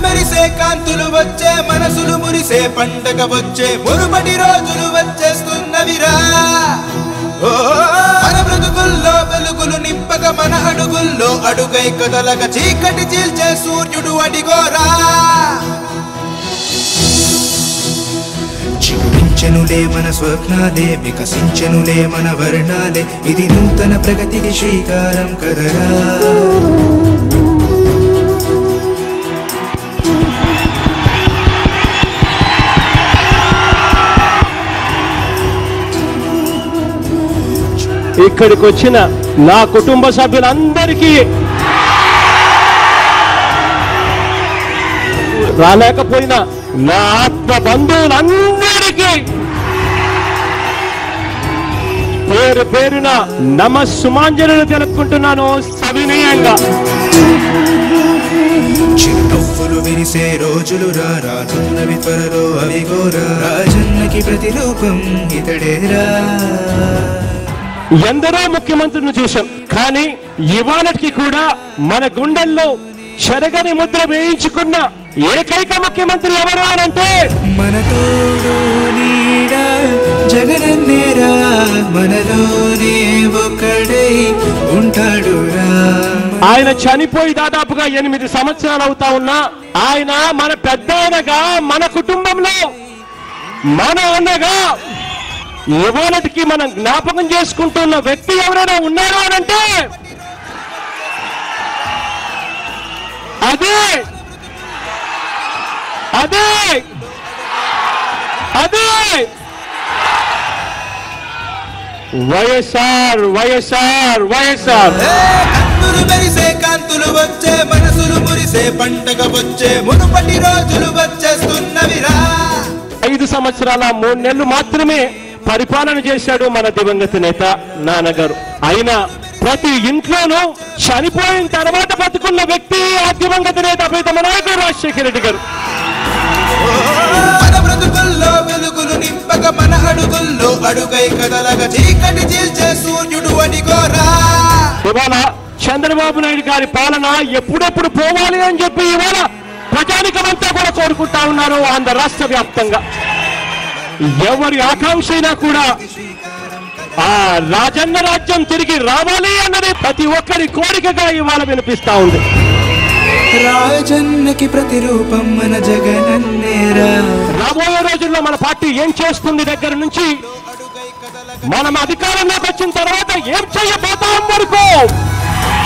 మెరిసే కాంతులు వచ్చే మనసులు మురిసే పండగ వచ్చే మురుపటి రోజులు వచ్చేస్తున్నవిరా మన బ్రతుకుల్లో వెలుగులు నింపక మన అడుగుల్లో అడుగై కదలక చీకటి చీల్చే సూర్యుడు అడిగోరా చిగురించెనులే మన స్వప్నాలే వికసించెనులే మన వర్ణాలే ఇది నూతన ప్రగతికి శ్రీకారం కదరా ఇక్కడికి వచ్చిన నా కుటుంబ సభ్యులందరికీ రాలేకపోయినా నా ఆత్మ బంధువులందరికీ పేరు పేరున నమస్సుమాంజలు తెలుపుకుంటున్నాను సవినయంగా. చిరునవ్వులు విరిసే రోజులు రానున్నవి త్వరలో అవిగోరా రాజన్నకి ప్రతిరూపం ఇతడేరా. ఎందరో ముఖ్యమంత్రులను చూశాం, కానీ ఇవాళకి కూడా మన గుండెల్లో చెరగని ముద్ర వేయించుకున్న ఏకైక ముఖ్యమంత్రి ఎవరు అనంటే మన తోడు నీడ జగనన్నేరా మనలోనే ఒకడై ఉంటాడురా. ఆయన చనిపోయి దాదాపుగా 8 సంవత్సరాలు అవుతా ఉన్నా ఆయన మన పెద్దనగా మన కుటుంబంలో మన అన్నగా ఇవాళకి మనం జ్ఞాపకం చేసుకుంటున్న వ్యక్తి ఎవరైనా ఉన్నారు అనంటే అదే అదే అదే వైఎస్ఆర్ వైఎస్ఆర్ వైఎస్ఆర్. కన్నులు మెరిసే కాంతులు వచ్చే మనసులు మురిసే పండగ వచ్చే మునుపటి రోజులు వచ్చేస్తున్నవిరా. 5 సంవత్సరాల 3 నెలలు మాత్రమే పరిపాలన చేశాడు మన దివంగత నేత నాన్నగారు. అయినా ప్రతి ఇంట్లోనూ చనిపోయిన తర్వాత బతుకున్న వ్యక్తి ఆ దివంగత నేత ప్రీతమ నాయకుడు రాజశేఖర రెడ్డి గారు. మన బ్రతుకుల్లో వెలుగులు నింపక మన అడుగుల్లో అడుగై కదలక చీకటి చీల్చే సూర్యుడు అడిగోరా. ఇవాళ చంద్రబాబు నాయుడు గారి పాలన ఎప్పుడెప్పుడు పోవాలి అని చెప్పి ఇవాళ ప్రజానికమంతా కూడా కోరుకుంటా ఉన్నారు ఆంధ్ర రాష్ట్ర వ్యాప్తంగా. ఎవరి ఆకాంక్ష అయినా కూడా ఆ రాజన్న రాజ్యం తిరిగి రావాలి అన్నది ప్రతి ఒక్కరి కోరికగా ఇవాళ వినిపిస్తా ఉంది. రాజన్నకి ప్రతిరూపం మన జగనన్నేరా. రాబోయే రోజుల్లో మన పార్టీ ఏం చేస్తుంది దగ్గర నుంచి మనం అధికారంలోకి వచ్చిన తర్వాత ఏం చేయబోతాం వరకు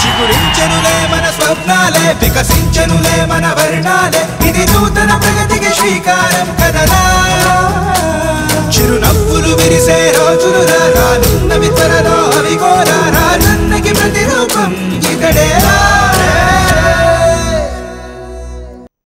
చిగురించెనులే మన స్వప్నాలే వికసించెనులే మన వర్ణాలే ఇది నూతన ప్రగతికి శ్రీకారం కదరా. చిరునవ్వులు విరిసే రోజులు రానున్నవి త్వరలో అవిగోరా.